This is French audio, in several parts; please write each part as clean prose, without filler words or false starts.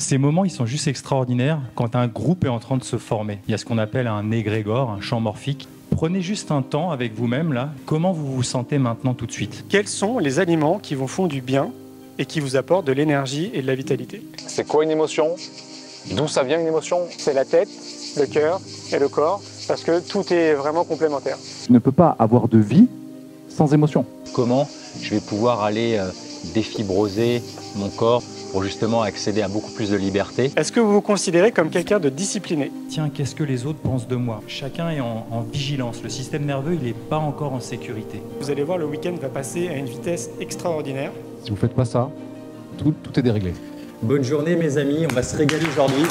Ces moments, ils sont juste extraordinaires quand un groupe est en train de se former. Il y a ce qu'on appelle un égrégore, un champ morphique. Prenez juste un temps avec vous-même, là. Comment vous vous sentez maintenant tout de suite? Quels sont les aliments qui vous font du bien et qui vous apportent de l'énergie et de la vitalité? C'est quoi une émotion? D'où ça vient une émotion? C'est la tête, le cœur et le corps, parce que tout est vraiment complémentaire. Tu ne peux pas avoir de vie sans émotion. Comment je vais pouvoir aller défibroser mon corps pour justement accéder à beaucoup plus de liberté. Est-ce que vous vous considérez comme quelqu'un de discipliné? Tiens, qu'est-ce que les autres pensent de moi? Chacun est en vigilance. Le système nerveux, il n'est pas encore en sécurité. Vous allez voir, le week-end va passer à une vitesse extraordinaire. Si vous ne faites pas ça, tout est déréglé. Bonne journée mes amis, on va se régaler aujourd'hui.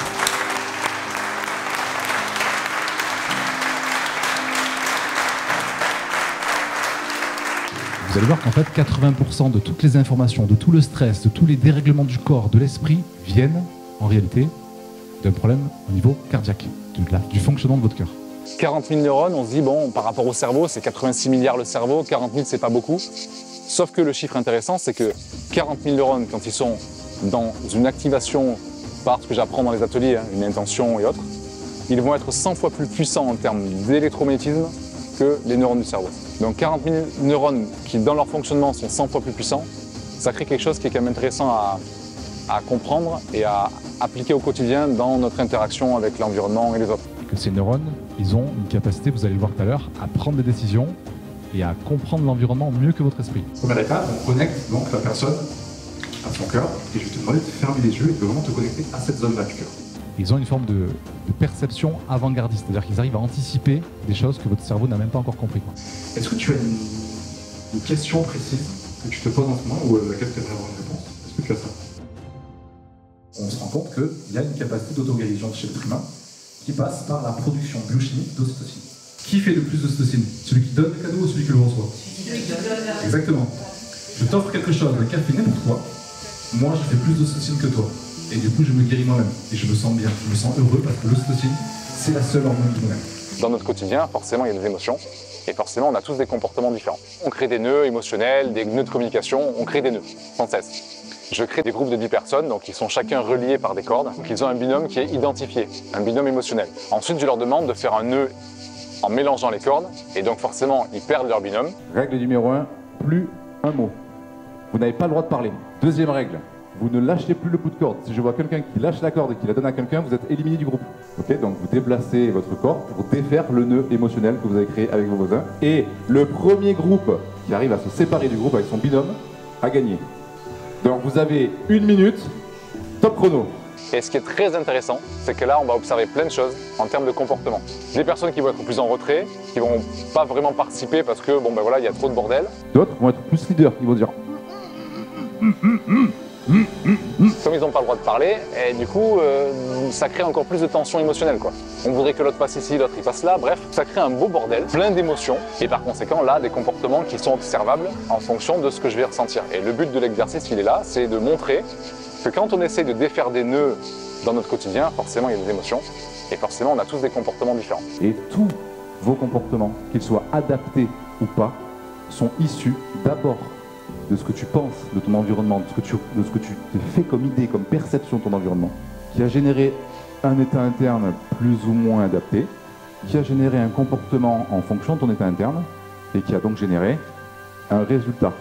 Vous allez voir qu'en fait, 80% de toutes les informations, de tout le stress, de tous les dérèglements du corps, de l'esprit, viennent en réalité d'un problème au niveau cardiaque, du fonctionnement de votre cœur. 40 000 neurones, on se dit, bon, par rapport au cerveau, c'est 86 milliards le cerveau, 40 000, c'est pas beaucoup. Sauf que le chiffre intéressant, c'est que 40 000 neurones, quand ils sont dans une activation par ce que j'apprends dans les ateliers, une intention et autres, ils vont être 100 fois plus puissants en termes d'électromagnétisme que les neurones du cerveau. Donc 40 000 neurones qui, dans leur fonctionnement, sont 100 fois plus puissants, ça crée quelque chose qui est quand même intéressant à comprendre et à appliquer au quotidien dans notre interaction avec l'environnement et les autres. Que ces neurones, ils ont une capacité, vous allez le voir tout à l'heure, à prendre des décisions et à comprendre l'environnement mieux que votre esprit. Première étape, on connecte donc la personne à son cœur et je vais te demander de fermer les yeux et de vraiment te connecter à cette zone-là du cœur. Ils ont une forme de perception avant-gardiste, c'est-à-dire qu'ils arrivent à anticiper des choses que votre cerveau n'a même pas encore compris. Est-ce que tu as une question précise que tu te poses en ce moment ou à laquelle tu aimerais avoir une réponse? Est-ce que tu as ça? On se rend compte qu'il y a une capacité d'auto-guérison chez l'être humain qui passe par la production biochimique d'ocytocine. Qui fait le plus d'ocytocine? Celui qui donne le cadeau ou celui qui le reçoit? Exactement. Je t'offre quelque chose, le caféiné pour toi. Moi, je fais plus d'ocytocine que toi. Et du coup, je me guéris moi-même. Et je me sens bien, je me sens heureux parce que l'ocytocine, c'est la seule hormone du bonheur. Dans notre quotidien, forcément, il y a des émotions. Et forcément, on a tous des comportements différents. On crée des nœuds émotionnels, des nœuds de communication, on crée des nœuds, sans cesse. Je crée des groupes de 10 personnes, donc ils sont chacun reliés par des cordes. Donc ils ont un binôme qui est identifié, un binôme émotionnel. Ensuite, je leur demande de faire un nœud en mélangeant les cordes. Et donc forcément, ils perdent leur binôme. Règle numéro 1, plus un mot. Vous n'avez pas le droit de parler. Deuxième règle, vous ne lâchez plus le bout de corde. Si je vois quelqu'un qui lâche la corde et qui la donne à quelqu'un, vous êtes éliminé du groupe. Ok, donc vous déplacez votre corps pour défaire le nœud émotionnel que vous avez créé avec vos voisins. Et le premier groupe qui arrive à se séparer du groupe avec son binôme a gagné. Donc vous avez 1 minute, top chrono. Et ce qui est très intéressant, c'est que là, on va observer plein de choses en termes de comportement. Des personnes qui vont être plus en retrait, qui vont pas vraiment participer parce que, bon ben voilà, il y a trop de bordel. D'autres vont être plus leaders, ils vont dire... Comme ils n'ont pas le droit de parler, et du coup, ça crée encore plus de tension émotionnelle, quoi. On voudrait que l'autre passe ici, l'autre il passe là, bref, ça crée un beau bordel, plein d'émotions, et par conséquent, là, des comportements qui sont observables en fonction de ce que je vais ressentir. Et le but de l'exercice, il est là, c'est de montrer que quand on essaie de défaire des nœuds dans notre quotidien, forcément, il y a des émotions, et forcément, on a tous des comportements différents. Et tous vos comportements, qu'ils soient adaptés ou pas, sont issus d'abord de ce que tu penses de ton environnement, de ce que tu te fais comme idée, comme perception de ton environnement, qui a généré un état interne plus ou moins adapté, qui a généré un comportement en fonction de ton état interne, et qui a donc généré un résultat.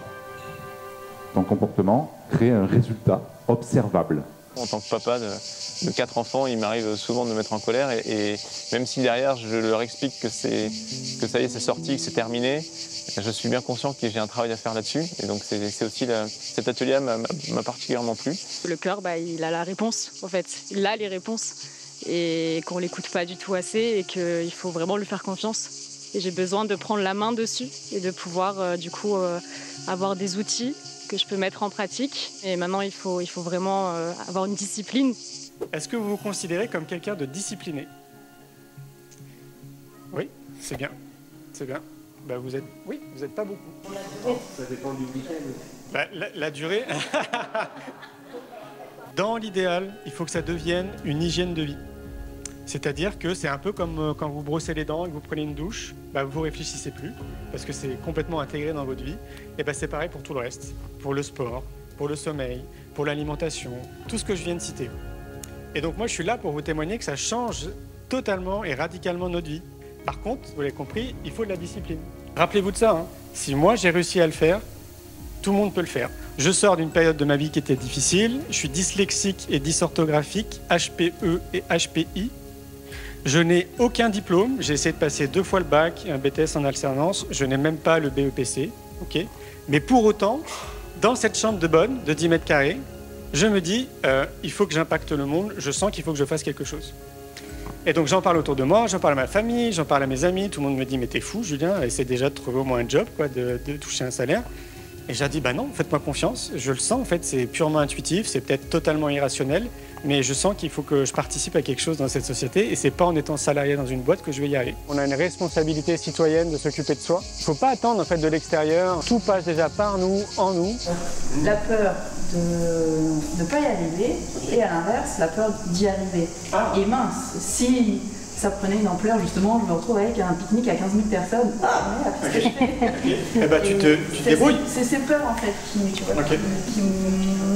Ton comportement crée un résultat observable. En tant que papa de 4 enfants, il m'arrive souvent de me mettre en colère et même si derrière je leur explique que ça y est, c'est sorti, que c'est terminé, je suis bien conscient que j'ai un travail à faire là-dessus. Et donc c'est aussi cet atelier m'a particulièrement plu. Le cœur, il a la réponse en fait, il a les réponses et qu'on l'écoute pas du tout assez et qu'il faut vraiment lui faire confiance. Et j'ai besoin de prendre la main dessus et de pouvoir avoir des outils que je peux mettre en pratique. Et maintenant, il faut vraiment avoir une discipline. Est-ce que vous vous considérez comme quelqu'un de discipliné? Oui, c'est bien. C'est bien. Vous êtes pas beaucoup. Ça dépend du week-end. La durée. Dans l'idéal, il faut que ça devienne une hygiène de vie. C'est-à-dire que c'est un peu comme quand vous brossez les dents et que vous prenez une douche, vous réfléchissez plus, parce que c'est complètement intégré dans votre vie. Et c'est pareil pour tout le reste, pour le sport, pour le sommeil, pour l'alimentation, tout ce que je viens de citer. Et donc moi, je suis là pour vous témoigner que ça change totalement et radicalement notre vie. Par contre, vous l'avez compris, il faut de la discipline. Rappelez-vous de ça, hein. Si moi j'ai réussi à le faire, tout le monde peut le faire. Je sors d'une période de ma vie qui était difficile, je suis dyslexique et dysorthographique, HPE et HPI. Je n'ai aucun diplôme, j'ai essayé de passer 2 fois le bac et un BTS en alternance, je n'ai même pas le BEPC, ok. Mais pour autant, dans cette chambre de bonne, de 10 mètres carrés, je me dis, il faut que j'impacte le monde, je sens qu'il faut que je fasse quelque chose. Et donc j'en parle autour de moi, j'en parle à ma famille, j'en parle à mes amis, tout le monde me dit, mais t'es fou Julien, essaie déjà de trouver au moins un job, quoi, de toucher un salaire. Et j'ai dit, bah non, faites-moi confiance, je le sens, en fait, c'est purement intuitif, c'est peut-être totalement irrationnel, mais je sens qu'il faut que je participe à quelque chose dans cette société, et c'est pas en étant salarié dans une boîte que je vais y arriver. On a une responsabilité citoyenne de s'occuper de soi. Il faut pas attendre, en fait, de l'extérieur, tout passe déjà par nous, en nous. La peur de ne pas y arriver, et à l'inverse, la peur d'y arriver. Ah. Et mince, si ça prenait une ampleur, justement, je me retrouve avec un pique-nique à 15 000 personnes. Ah, merde, qu'est-ce que je fais? Eh ben, tu te débrouilles. C'est ces peurs, en fait, qui,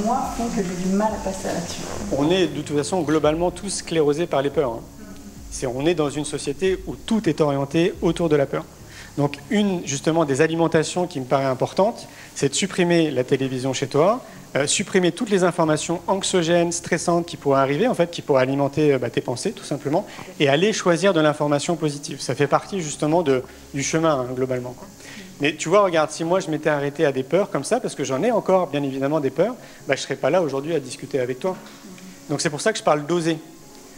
moi, font que j'ai du mal à passer là-dessus. On est, de toute façon, globalement, tous sclérosés par les peurs. Hein. On est dans une société où tout est orienté autour de la peur. Donc, justement, des alimentations qui me paraît importante, c'est de supprimer la télévision chez toi, supprimer toutes les informations anxiogènes, stressantes qui pourraient arriver, en fait, qui pourraient alimenter tes pensées, tout simplement, et aller choisir de l'information positive. Ça fait partie, justement, du chemin, hein, globalement, quoi. Mais tu vois, regarde, si moi je m'étais arrêté à des peurs comme ça, parce que j'en ai encore, bien évidemment, des peurs, je ne serais pas là aujourd'hui à discuter avec toi. Donc c'est pour ça que je parle d'oser.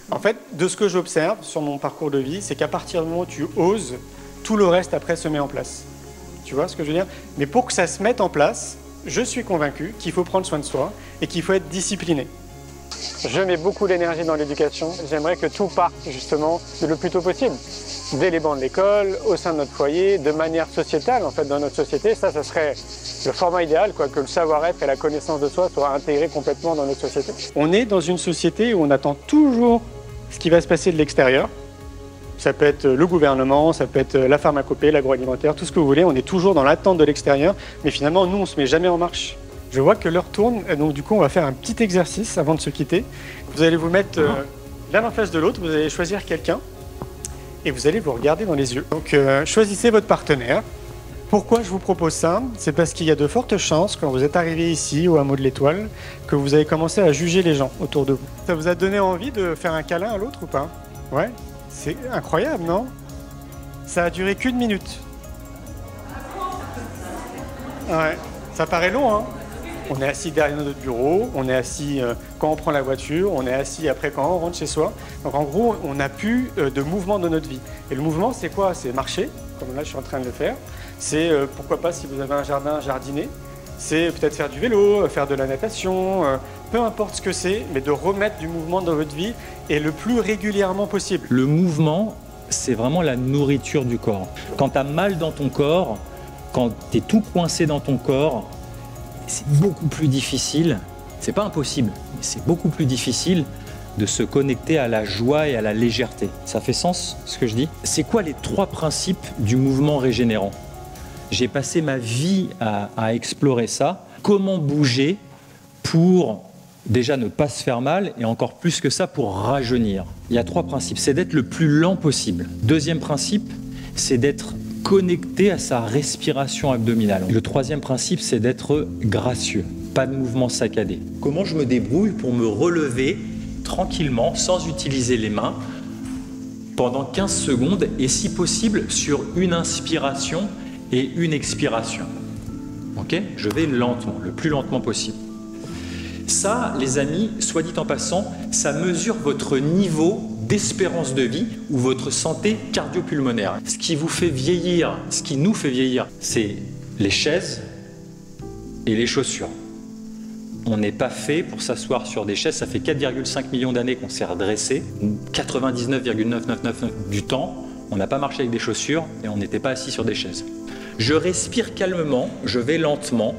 En fait, de ce que j'observe sur mon parcours de vie, c'est qu'à partir du moment où tu oses, tout le reste après se met en place. Tu vois ce que je veux dire? Mais pour que ça se mette en place, je suis convaincu qu'il faut prendre soin de soi et qu'il faut être discipliné. Je mets beaucoup d'énergie dans l'éducation. J'aimerais que tout parte justement le plus tôt possible. Dès les bancs de l'école, au sein de notre foyer, de manière sociétale en fait dans notre société. Ça serait le format idéal, quoi, que le savoir-être et la connaissance de soi soient intégrés complètement dans notre société. On est dans une société où on attend toujours ce qui va se passer de l'extérieur. Ça peut être le gouvernement, ça peut être la pharmacopée, l'agroalimentaire, tout ce que vous voulez. On est toujours dans l'attente de l'extérieur, mais finalement, nous, on ne se met jamais en marche. Je vois que l'heure tourne, donc du coup, on va faire un petit exercice avant de se quitter. Vous allez vous mettre l'un en face de l'autre, vous allez choisir quelqu'un et vous allez vous regarder dans les yeux. Donc, choisissez votre partenaire. Pourquoi je vous propose ça? C'est parce qu'il y a de fortes chances, quand vous êtes arrivé ici, au hameau de l'Étoile, que vous avez commencé à juger les gens autour de vous. Ça vous a donné envie de faire un câlin à l'autre ou pas? Ouais. C'est incroyable, non? Ça a duré qu'une minute. Ouais, ça paraît long, hein? On est assis derrière notre bureau, on est assis quand on prend la voiture, on est assis après quand on rentre chez soi. Donc en gros, on n'a plus de mouvement dans notre vie. Et le mouvement, c'est quoi? C'est marcher, comme là je suis en train de le faire. C'est pourquoi pas, si vous avez un jardin, jardiner. C'est peut-être faire du vélo, faire de la natation, peu importe ce que c'est, mais de remettre du mouvement dans votre vie et le plus régulièrement possible. Le mouvement, c'est vraiment la nourriture du corps. Quand tu as mal dans ton corps, quand tu es tout coincé dans ton corps, c'est beaucoup plus difficile, c'est pas impossible, mais c'est beaucoup plus difficile de se connecter à la joie et à la légèreté. Ça fait sens, ce que je dis? C'est quoi les 3 principes du mouvement régénérant? J'ai passé ma vie à explorer ça. Comment bouger pour déjà ne pas se faire mal et encore plus que ça pour rajeunir? Il y a 3 principes. C'est d'être le plus lent possible. Deuxième principe, c'est d'être connecté à sa respiration abdominale. Le 3e principe, c'est d'être gracieux. Pas de mouvement saccadé. Comment je me débrouille pour me relever tranquillement, sans utiliser les mains, pendant 15 secondes et si possible sur une inspiration et une expiration. Ok? Je vais lentement, le plus lentement possible. Ça, les amis, soit dit en passant, ça mesure votre niveau d'espérance de vie ou votre santé cardio-pulmonaire. Ce qui vous fait vieillir, ce qui nous fait vieillir, c'est les chaises et les chaussures. On n'est pas fait pour s'asseoir sur des chaises. Ça fait 4,5 millions d'années qu'on s'est redressé. 99,999 du temps, on n'a pas marché avec des chaussures et on n'était pas assis sur des chaises. Je respire calmement, je vais lentement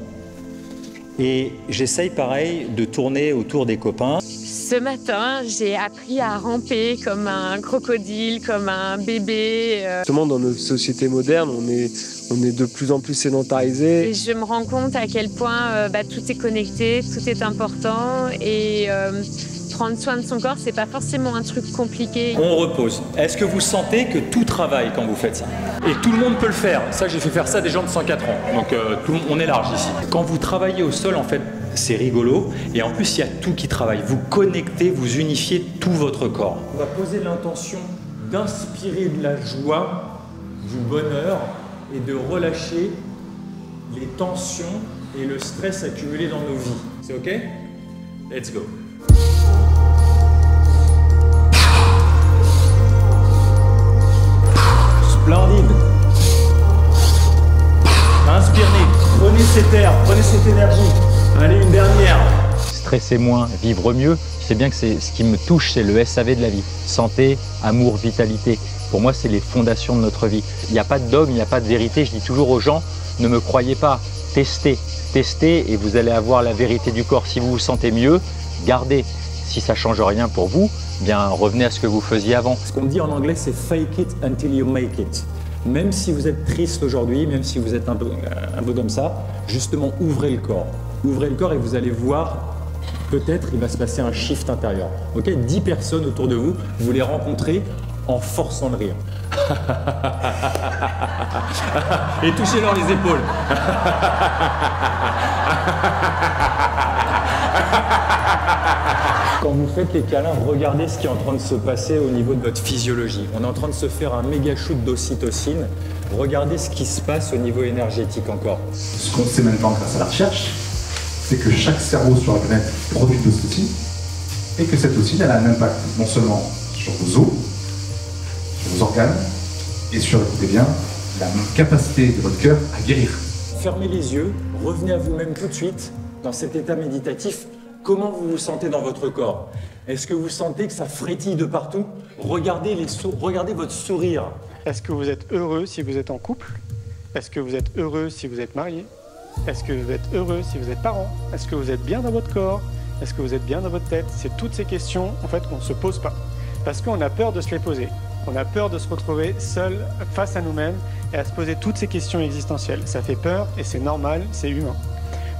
et j'essaye pareil de tourner autour des copains. Ce matin, j'ai appris à ramper comme un crocodile, comme un bébé. Justement, dans notre société moderne, on est de plus en plus sédentarisé. Et je me rends compte à quel point tout est connecté, tout est important et Prendre soin de son corps, c'est pas forcément un truc compliqué. On repose. Est-ce que vous sentez que tout travaille quand vous faites ça? Et tout le monde peut le faire. Ça, j'ai fait faire ça à des gens de 104 ans. Donc on est large ici. Quand vous travaillez au sol, en fait, c'est rigolo. Et en plus, il y a tout qui travaille. Vous connectez, vous unifiez tout votre corps. On va poser l'intention d'inspirer de la joie, du bonheur et de relâcher les tensions et le stress accumulé dans nos vies. C'est OK? Let's go. Splendide. Inspirez, prenez cet air, prenez cette énergie. Allez, une dernière. Stresser moins, vivre mieux, c'est bien que c'est ce qui me touche, c'est le SAV de la vie. Santé, amour, vitalité. Pour moi, c'est les fondations de notre vie. Il n'y a pas de dogme, il n'y a pas de vérité. Je dis toujours aux gens, ne me croyez pas, testez. Testez et vous allez avoir la vérité du corps. Si vous vous sentez mieux, gardez. Si ça ne change rien pour vous, bien revenez à ce que vous faisiez avant. Ce qu'on dit en anglais, c'est fake it until you make it. Même si vous êtes triste aujourd'hui, même si vous êtes un peu comme ça, justement, ouvrez le corps. Ouvrez le corps et vous allez voir, peut-être, il va se passer un shift intérieur. Ok, 10 personnes autour de vous, vous les rencontrez en forçant le rire. Et touchez-leur les épaules. Quand vous faites les câlins, regardez ce qui est en train de se passer au niveau de votre physiologie. On est en train de se faire un méga shoot d'ocytocine. Regardez ce qui se passe au niveau énergétique encore. Ce qu'on sait maintenant grâce à la recherche, c'est que chaque cerveau sur la planète produit de l'ocytocine et que cette ocytocine elle a un impact non seulement sur vos os, sur vos organes et sur, écoutez bien, la capacité de votre cœur à guérir. Fermez les yeux, revenez à vous-même tout de suite dans cet état méditatif. Comment vous vous sentez dans votre corps? Est-ce que vous sentez que ça frétille de partout? Regardez votre sourire. Est-ce que vous êtes heureux si vous êtes en couple? Est-ce que vous êtes heureux si vous êtes marié? Est-ce que vous êtes heureux si vous êtes parent? Est-ce que vous êtes bien dans votre corps? Est-ce que vous êtes bien dans votre tête? C'est toutes ces questions en fait qu'on ne se pose pas. Parce qu'on a peur de se les poser. On a peur de se retrouver seul face à nous-mêmes et à se poser toutes ces questions existentielles. Ça fait peur et c'est normal, c'est humain.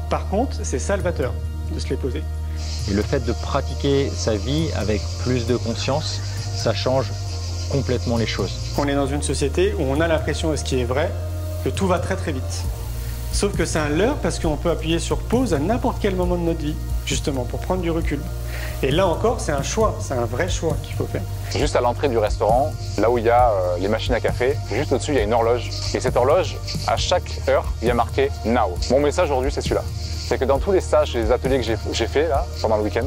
Par contre, c'est salvateur de se les poser. Et le fait de pratiquer sa vie avec plus de conscience, ça change complètement les choses. On est dans une société où on a l'impression, et ce qui est vrai, que tout va très très vite. Sauf que c'est un leurre parce qu'on peut appuyer sur pause à n'importe quel moment de notre vie, justement, pour prendre du recul. Et là encore, c'est un choix, c'est un vrai choix qu'il faut faire. Juste à l'entrée du restaurant, là où il y a les machines à café, juste au-dessus, il y a une horloge. Et cette horloge, à chaque heure, il y a marqué « Now ». Mon message aujourd'hui, c'est celui-là. C'est que dans tous les stages et les ateliers que j'ai fait là, pendant le week-end,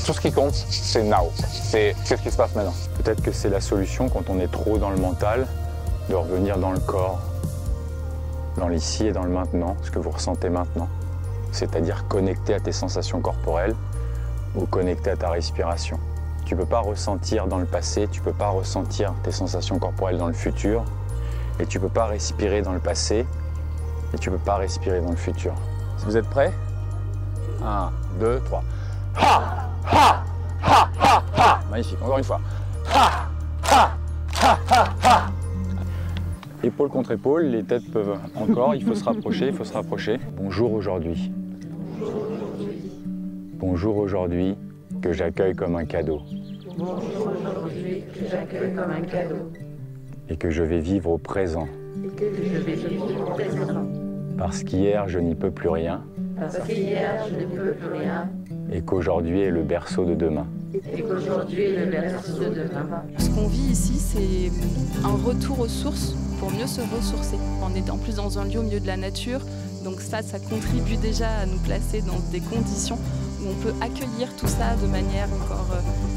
tout ce qui compte, c'est « Now ». C'est qu'est-ce qui se passe maintenant. Peut-être que c'est la solution quand on est trop dans le mental, de revenir dans le corps, dans l'ici et dans le maintenant, ce que vous ressentez maintenant. C'est-à-dire connecté à tes sensations corporelles ou connecté à ta respiration. Tu ne peux pas ressentir dans le passé, tu ne peux pas ressentir tes sensations corporelles dans le futur, et tu ne peux pas respirer dans le passé, et tu ne peux pas respirer dans le futur. Si vous êtes prêts? 1, 2, 3. Ha! Ha! Ha! Ha! Ha! Magnifique, encore une fois. Ha! Ha! Ha! Ha! Ha! Épaule contre épaule, les têtes peuvent encore, il faut se rapprocher, il faut se rapprocher. Bonjour aujourd'hui. Bonjour aujourd'hui, que j'accueille comme un cadeau. Bonjour aujourd'hui, que j'accueille comme un cadeau. Et que je vais vivre au présent. Et que je vais vivre au présent. Parce qu'hier, je n'y peux plus rien. Parce qu'hier, je ne peux plus rien. Et qu'aujourd'hui est le berceau de demain. Et qu'aujourd'hui est le berceau de demain. Ce qu'on vit ici, c'est un retour aux sources pour mieux se ressourcer. On est en plus dans un lieu au milieu de la nature, donc ça contribue déjà à nous placer dans des conditions où on peut accueillir tout ça de manière encore,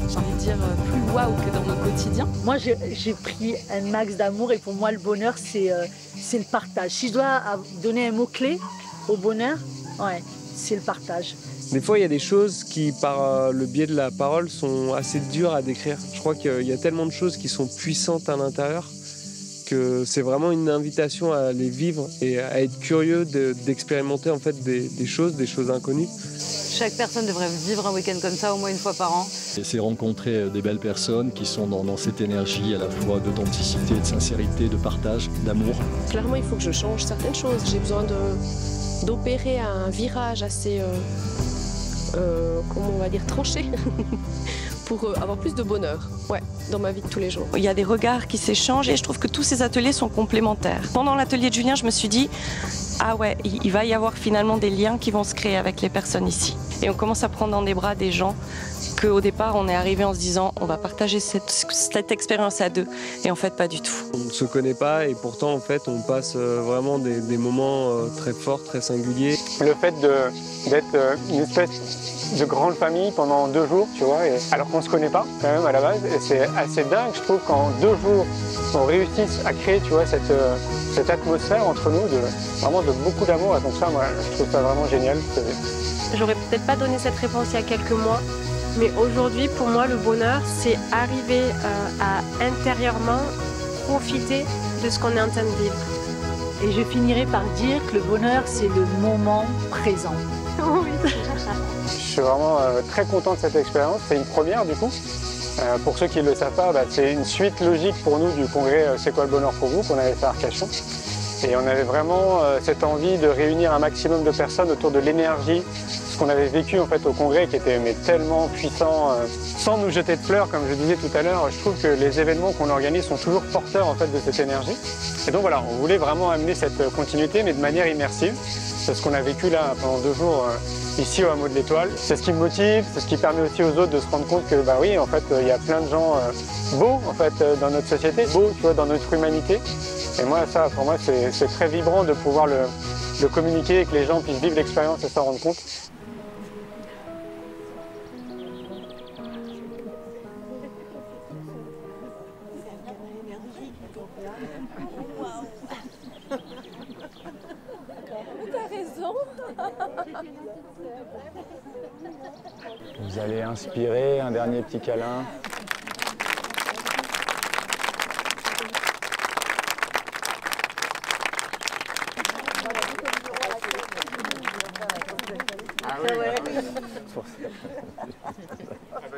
j'ai envie de dire, plus waouh que dans nos quotidiens. Moi, j'ai pris un max d'amour et pour moi, le bonheur, c'est le partage. Si je dois donner un mot-clé au bonheur, ouais, c'est le partage. Des fois, il y a des choses qui, par le biais de la parole, sont assez dures à décrire. Je crois qu'il y a tellement de choses qui sont puissantes à l'intérieur que c'est vraiment une invitation à les vivre et à être curieux d'expérimenter en fait des choses inconnues. Chaque personne devrait vivre un week-end comme ça au moins une fois par an. C'est rencontrer des belles personnes qui sont dans cette énergie à la fois d'authenticité, de sincérité, de partage, d'amour. Clairement, il faut que je change certaines choses. J'ai besoin d'opérer un virage assez comment on va dire, trancher pour avoir plus de bonheur, ouais, dans ma vie de tous les jours. Il y a des regards qui s'échangent et je trouve que tous ces ateliers sont complémentaires. Pendant l'atelier de Julien, je me suis dit, ah ouais, il va y avoir finalement des liens qui vont se créer avec les personnes ici. Et on commence à prendre dans les bras des gens qu'au départ, on est arrivé en se disant, on va partager cette expérience à deux. Et en fait, pas du tout. On ne se connaît pas et pourtant, en fait, on passe vraiment des moments très forts, très singuliers. Le fait d'être une espèce de grande famille pendant 2 jours, tu vois, alors qu'on ne se connaît pas quand même à la base. Et c'est assez dingue, je trouve, qu'en 2 jours, on réussisse à créer, tu vois, cette atmosphère entre nous, vraiment de beaucoup d'amour. Et donc ça, moi, je trouve ça vraiment génial. J'aurais peut-être pas donné cette réponse il y a quelques mois, mais aujourd'hui, pour moi, le bonheur, c'est arriver à intérieurement profiter de ce qu'on est en train de vivre. Et je finirai par dire que le bonheur, c'est le moment présent. Oui. Je suis vraiment très content de cette expérience. C'est une première du coup. Pour ceux qui ne le savent pas, c'est une suite logique pour nous du congrès C'est quoi le bonheur pour vous qu'on avait fait à Arcachon. Et on avait vraiment cette envie de réunir un maximum de personnes autour de l'énergie, ce qu'on avait vécu en fait au congrès qui était tellement puissant. Sans nous jeter de fleurs, comme je disais tout à l'heure, je trouve que les événements qu'on organise sont toujours porteurs en fait de cette énergie. Et donc voilà, on voulait vraiment amener cette continuité, mais de manière immersive. C'est ce qu'on a vécu là pendant 2 jours ici au Hameau de l'Étoile. C'est ce qui me motive, c'est ce qui permet aussi aux autres de se rendre compte que bah oui, en fait, il y a plein de gens beaux en fait dans notre société, beaux, tu vois, dans notre humanité. Et moi, ça, pour moi, c'est très vibrant de pouvoir le communiquer et que les gens puissent vivre l'expérience et s'en rendre compte. T'as raison. Vous allez inspirer, un dernier petit câlin. Ah oui, ouais. Ah bah,